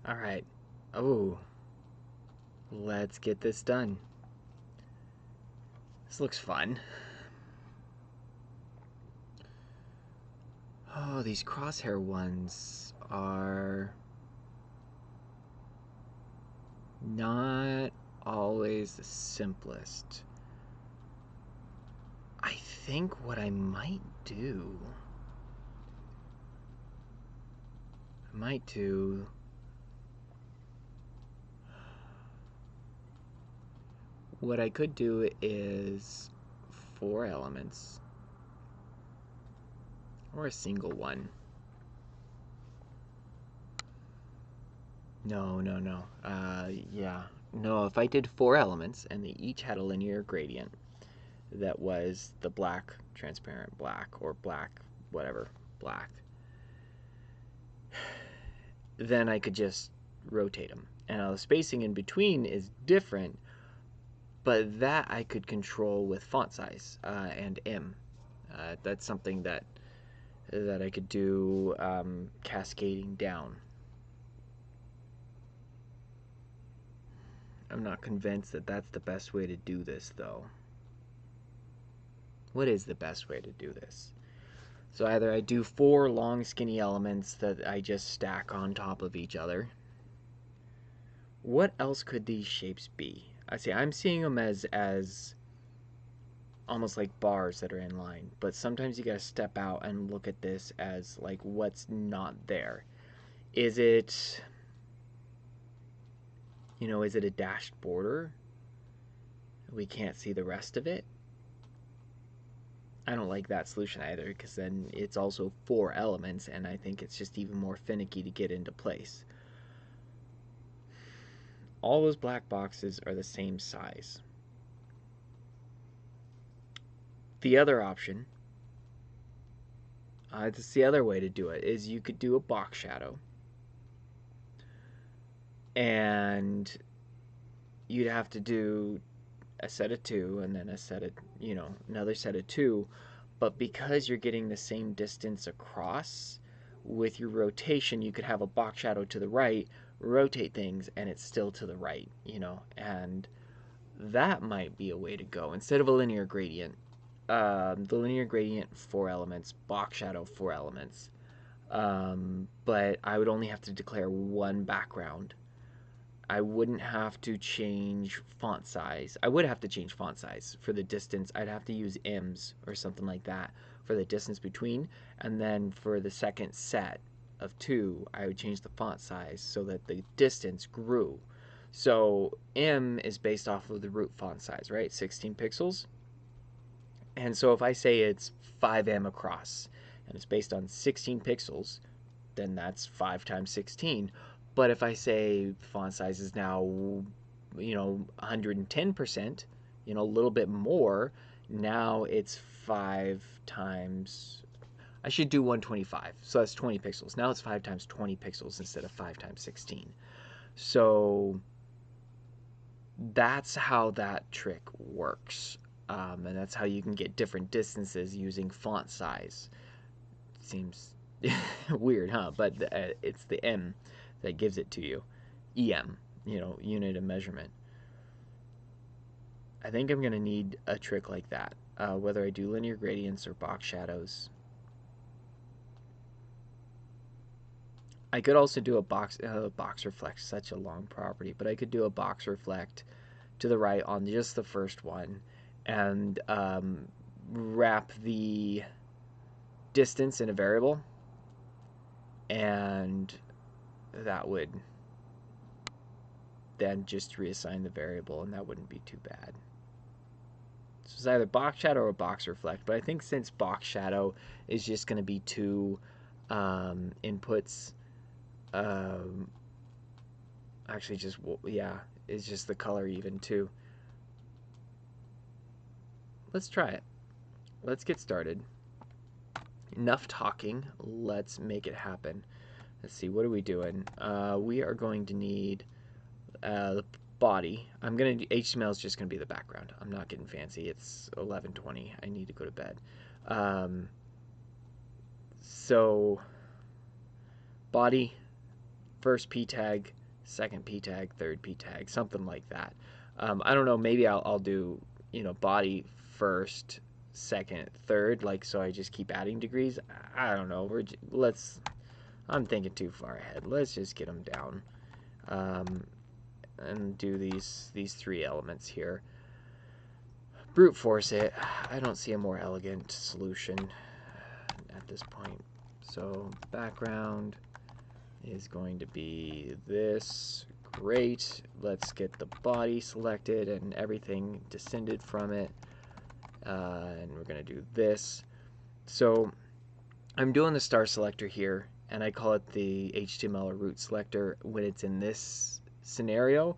All right. Oh, let's get this done. This looks fun. Oh, these crosshair ones are not always the simplest. I think what I might do, what I could do is 4 elements or a single one. No, no, no. Yeah. No, if I did 4 elements and they each had a linear gradient that was the black, transparent black, or black, whatever, black, then I could just rotate them. And now the spacing in between is different, but that I could control with font size and M. That's something that I could do cascading down. I'm not convinced that that's the best way to do this, though. What is the best way to do this? So either I do 4 long skinny elements that I just stack on top of each other. What else could these shapes be? I'm seeing them as almost like bars that are in line, but sometimes you gotta step out and look at this as like what's not there. Is it, is it a dashed border? We can't see the rest of it. I don't like that solution either, because then it's also 4 elements, and I think it's just even more finicky to get into place. All those black boxes are the same size. The other option, it's the other way to do it, is you could do a box shadow, and you'd have to do a set of 2 and then a set of, another set of 2. But because you're getting the same distance across with your rotation, you could have a box shadow to the right, rotate things, and it's still to the right, and that might be a way to go instead of a linear gradient. The linear gradient 4 elements, box shadow 4 elements, but I would only have to declare 1 background. I wouldn't have to change font size. I would have to change font size for the distance. I'd have to use M's or something like that for the distance between. And then for the second set of 2, I would change the font size so that the distance grew. So M is based off of the root font size, right? 16 pixels. And so if I say it's 5M across and it's based on 16 pixels, then that's 5 times 16. But if I say font size is now, 110%, a little bit more, now it's 5 times. I should do 125. So that's 20 pixels. Now it's 5 times 20 pixels instead of 5 times 16. So that's how that trick works. And that's how you can get different distances using font size. Seems weird, huh? But it's the M that gives it to you. EM, unit of measurement. I think I'm going to need a trick like that, whether I do linear gradients or box shadows. I could also do a box reflect, such a long property, but I could do a box reflect to the right on just the first one and wrap the distance in a variable, and that would then just reassign the variable, and that wouldn't be too bad. So it's either box shadow or box reflect, but I think since box shadow is just going to be 2 inputs, actually just, yeah, it's just the color even too. Let's try it. Let's get started. Enough talking. Let's make it happen. Let's see, what are we doing? We are going to need the body. HTML is just gonna be the background. I'm not getting fancy. It's 11:20. I need to go to bed. So body first p tag, second p tag, third p tag, something like that. I don't know. Maybe I'll do, you know, body first, second, third, like, so I just keep adding degrees. I don't know. I'm thinking too far ahead. Let's just get them down, and do these three elements here. Brute force it. I don't see a more elegant solution at this point. So background is going to be this. Great. Let's get the body selected and everything descended from it. And we're going to do this. So I'm doing the star selector here, and I call it the HTML or root selector when it's in this scenario,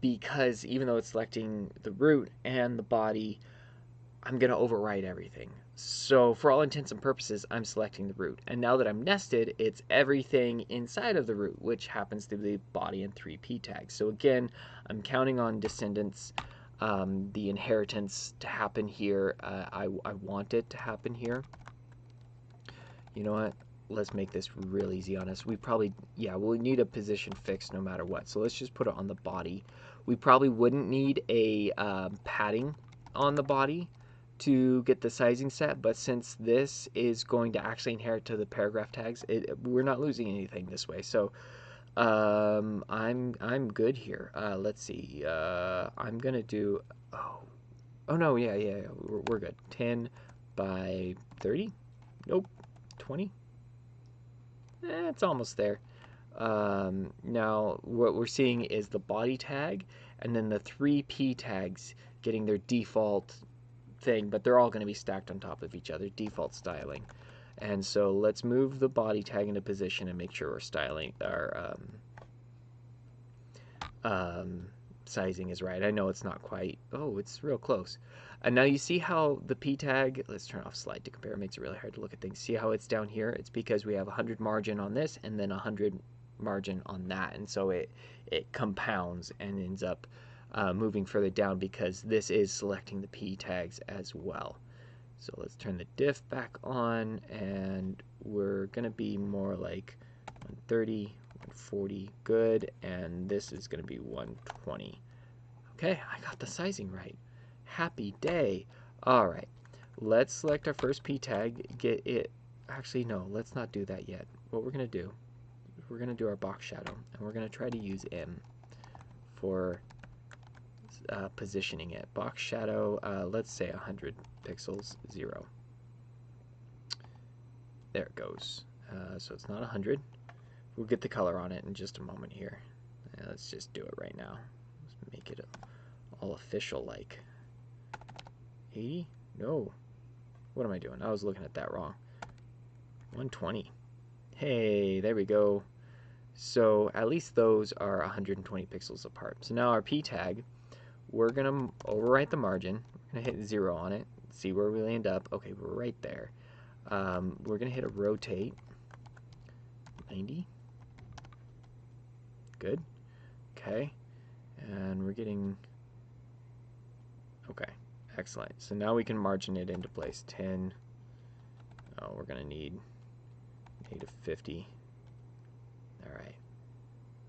because even though it's selecting the root and the body, I'm going to overwrite everything. So for all intents and purposes, I'm selecting the root. And now that I'm nested, it's everything inside of the root, which happens to be body and 3p tags. So again, I'm counting on descendants, the inheritance to happen here. I want it to happen here. You know what? Let's make this real easy on us. We'll need a position fix no matter what. So let's just put it on the body. We probably wouldn't need a padding on the body to get the sizing set, but since this is going to actually inherit to the paragraph tags, we're not losing anything this way. So I'm good here. Let's see. I'm gonna do. Oh no, yeah. We're good. 10 by 30. Nope. 20. It's almost there. Now what we're seeing is the body tag and then the 3p tags getting their default thing, but they're all going to be stacked on top of each other, default styling. And so let's move the body tag into position and make sure we're styling our sizing is right. I know it's not quite. Oh, it's real close. And now you see how the p tag, let's turn off slide to compare, it makes it really hard to look at things. See how it's down here? It's because we have 100 margin on this and then 100 margin on that, and so it compounds and ends up moving further down because this is selecting the p tags as well. So let's turn the diff back on, and we're going to be more like 130, 140, good, and this is going to be 120. Okay, I got the sizing right. Happy day. All right, let's select our first p tag, get it. Actually, no, let's not do that yet. What we're going to do, we're going to do our box shadow, and we're going to try to use M for positioning it. Box shadow, let's say 100 pixels, 0. There it goes. So it's not 100. We'll get the color on it in just a moment here. Let's just do it right now. Let's make it all official like. 80? No. What am I doing? I was looking at that wrong. 120. Hey, there we go. So at least those are 120 pixels apart. So now our p tag, we're going to overwrite the margin. We're going to hit 0 on it. See where we land up. Okay, we're right there. We're going to hit a rotate. 90. Good. Okay. And we're getting... Okay. Excellent. So now we can margin it into place. 10. Oh, we're going to need -50. All right.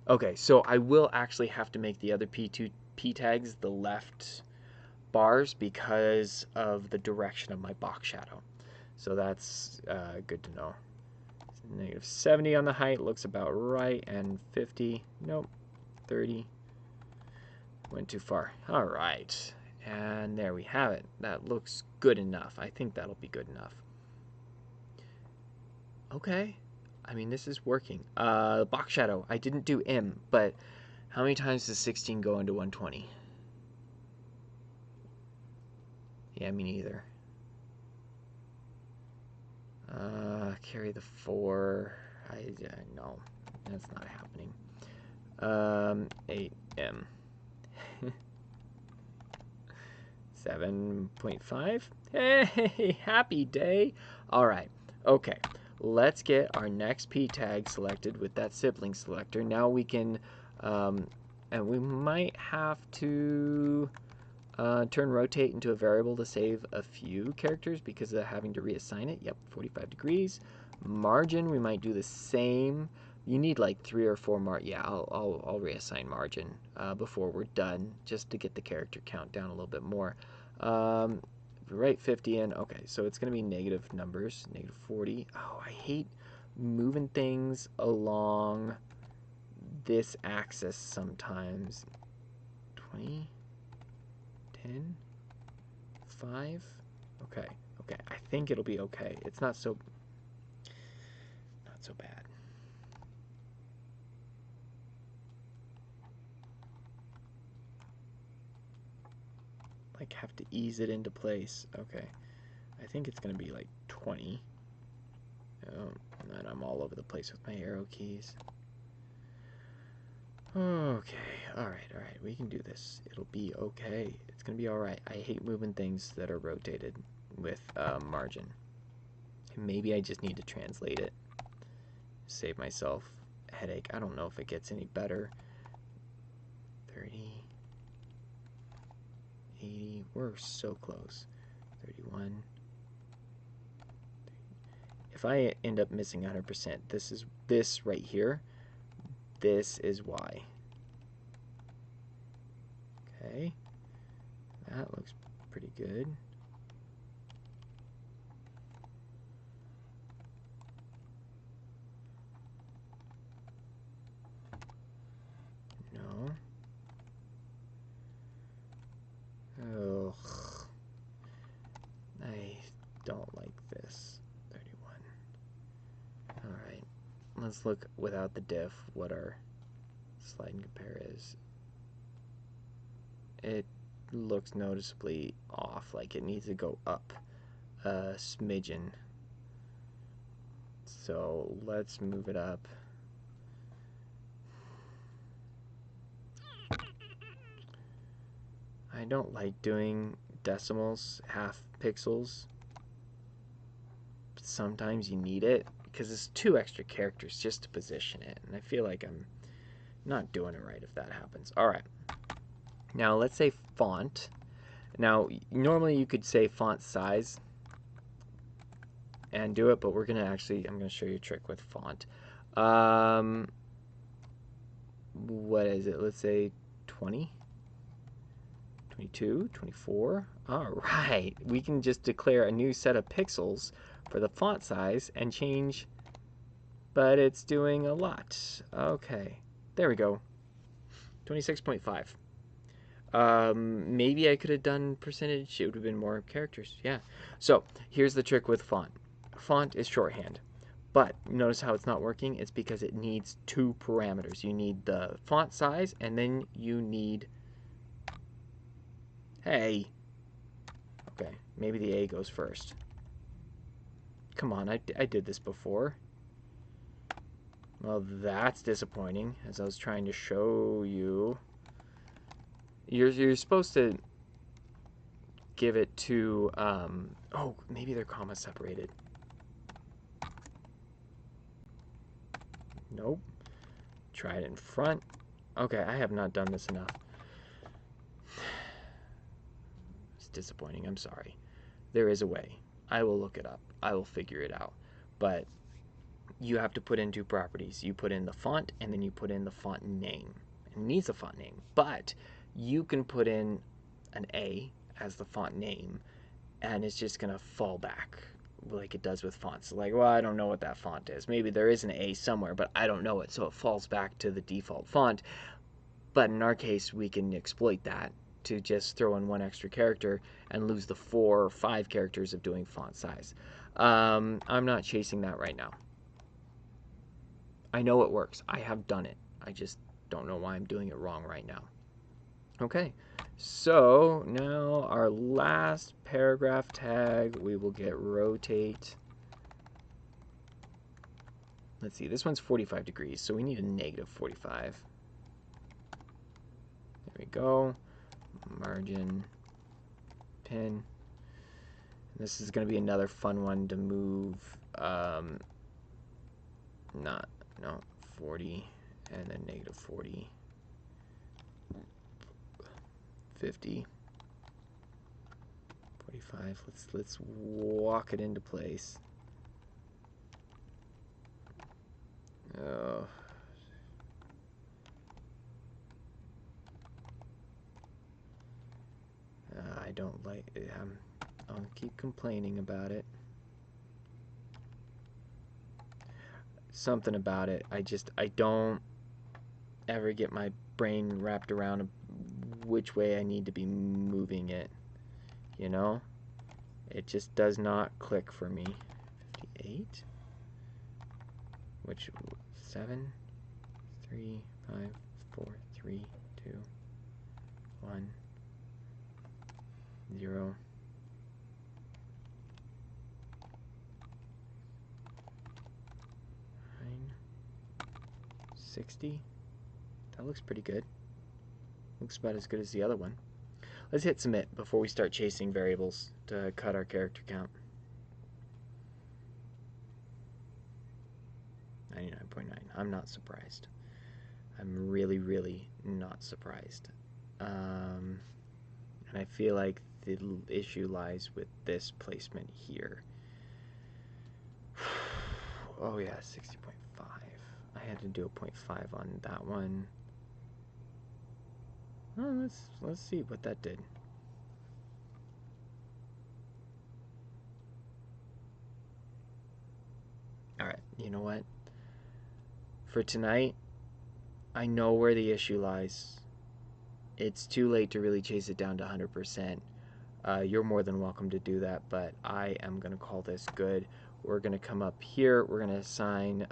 Okay, so I will actually have to make the other p tags the left bars because of the direction of my box shadow. So that's good to know. -70 on the height looks about right, and 50. Nope. 30. Went too far. All right. And there we have it. That looks good enough. I think that'll be good enough. Okay. I mean, this is working. Box shadow. I didn't do M, but how many times does 16 go into 120? Yeah, me neither. Carry the 4. No, that's not happening. 8M. 7.5. Hey, happy day. All right. Okay. Let's get our next p tag selected with that sibling selector. Now we can, and we might have to turn rotate into a variable to save a few characters because of having to reassign it. Yep, 45 degrees. Margin, we might do the same, You need like 3 or 4 yeah, I'll reassign margin before we're done, just to get the character count down a little bit more. Write 50 in. Okay, so it's going to be negative numbers, negative 40. Oh, I hate moving things along this axis sometimes. 20, 10, 5. Okay, okay. I think it'll be okay. It's not so bad. Like, have to ease it into place. Okay. I think it's going to be like 20. Oh, and then I'm all over the place with my arrow keys. Okay, alright, we can do this. It'll be okay. It's gonna be alright. I hate moving things that are rotated with margin. Maybe I just need to translate it. Save myself a headache. I don't know if it gets any better. 30, 80, we're so close. 31. If I end up missing 100%, this right here. This is why. Okay, that looks pretty good. No. Ugh. I don't like this. 31. Alright, let's look without the diff what our slide and compare is. It looks noticeably off, like it needs to go up a smidgen. So let's move it up. I don't like doing decimals, half pixels. But sometimes you need it because it's 2 extra characters just to position it, and I feel like I'm not doing it right if that happens. Alright. Now let's say font. Now normally you could say font size and do it, but we're gonna actually, I'm gonna show you a trick with font. What is it? Let's say 20, 22, 24. Alright, we can just declare a new set of pixels for the font size and change, but it's doing a lot. Okay, there we go. 26.5. Maybe I could have done percentage. It would have been more characters. Yeah. So here's the trick with font. Font is shorthand, but notice how it's not working. It's because it needs 2 parameters. You need the font size, and then you need. Hey. Okay. Maybe the A goes first. Come on. I did this before. Well, that's disappointing. As I was trying to show you. You're supposed to give it to, oh, maybe they're comma separated. Nope. Try it in front. Okay, I have not done this enough. It's disappointing, I'm sorry. There is a way. I will look it up. I will figure it out. But you have to put in 2 properties. You put in the font, and then you put in the font name. It needs a font name, but you can put in an A as the font name, and it's just gonna fall back like it does with fonts. Like, well, I don't know what that font is. Maybe there is an A somewhere, but I don't know it, so it falls back to the default font. But in our case, we can exploit that to just throw in 1 extra character and lose the 4 or 5 characters of doing font size. I'm not chasing that right now. I know it works. I have done it. I just don't know why I'm doing it wrong right now. Okay, so now our last paragraph tag, we will get rotate. Let's see, this one's 45 degrees, so we need a negative 45. There we go. Margin, pin. This is going to be another fun one to move. No, 40, and then negative 40. 50, 45. Let's walk it into place. Oh. I don't like it. I'll keep complaining about it. Something about it. I don't ever get my brain wrapped around which way I need to be moving it. You know? It just does not click for me. 58? Which, 7, 3, 5, 4, 3, 2, 1, 0. 60. That looks pretty good. Looks about as good as the other one. Let's hit submit before we start chasing variables to cut our character count. 99.9. I'm not surprised. I'm really, really not surprised. And I feel like the issue lies with this placement here. Oh yeah, 60.5. I had to do a 0.5 on that one. Oh, let's see what that did. All right, you know what? For tonight, I know where the issue lies. It's too late to really chase it down to 100%. You're more than welcome to do that, but I am going to call this good. We're going to come up here. We're going to assign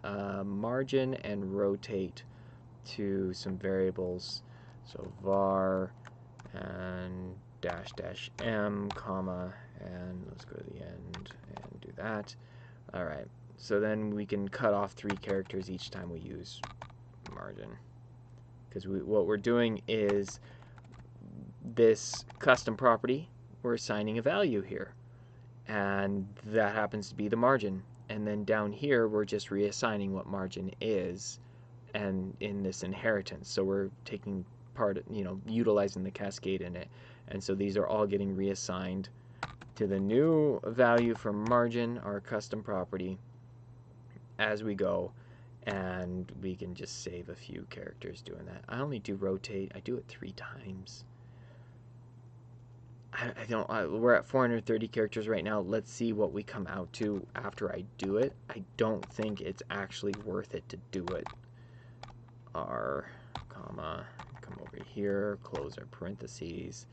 margin and rotate to some variables. So var and dash dash m, comma, and let's go to the end and do that. All right. So then we can cut off 3 characters each time we use margin. Because what we're doing is this custom property, we're assigning a value here. And that happens to be the margin. And then down here, we're just reassigning what margin is and in this inheritance. So we're taking part, utilizing the cascade in it. And so these are all getting reassigned to the new value for margin, our custom property, as we go. And we can just save a few characters doing that. I only do rotate. I do it 3 times. I don't. We're at 430 characters right now. Let's see what we come out to after I do it. I don't think it's actually worth it to do it. R, comma, come over here, close our parentheses.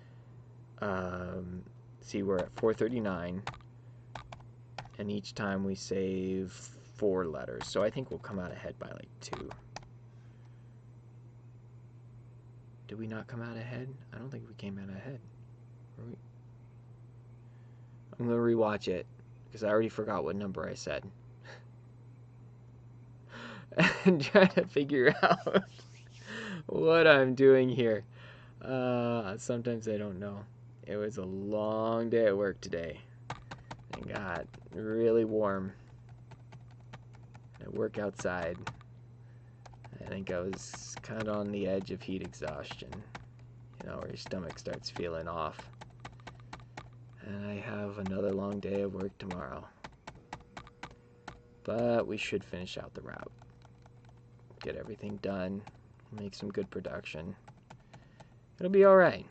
See, we're at 439, and each time we save 4 letters. So I think we'll come out ahead by like 2. Did we not come out ahead? I don't think we came out ahead. I'm going to rewatch it because I already forgot what number I said. And trying to figure out what I'm doing here. Sometimes I don't know. It was a long day at work today. It got really warm. I work outside. I think I was kind of on the edge of heat exhaustion. Where your stomach starts feeling off. And I have another long day of work tomorrow. But we should finish out the route. Get everything done. Make some good production. It'll be alright.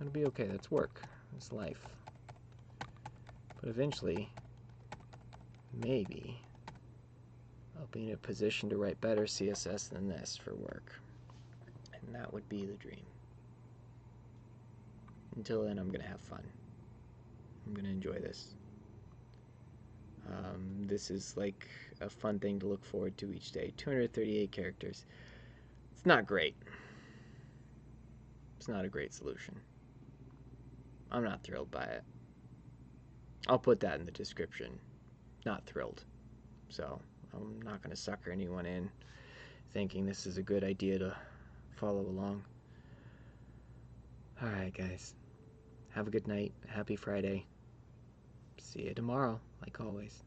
It'll be okay. That's work. It's life. But eventually, maybe, I'll be in a position to write better CSS than this for work. And that would be the dream. Until then, I'm going to have fun. I'm going to enjoy this. This is like a fun thing to look forward to each day. 238 characters. It's not great. It's not a great solution. I'm not thrilled by it. I'll put that in the description. Not thrilled. So I'm not going to sucker anyone in thinking this is a good idea to follow along. Alright, guys. Have a good night. Happy Friday. See you tomorrow, like always.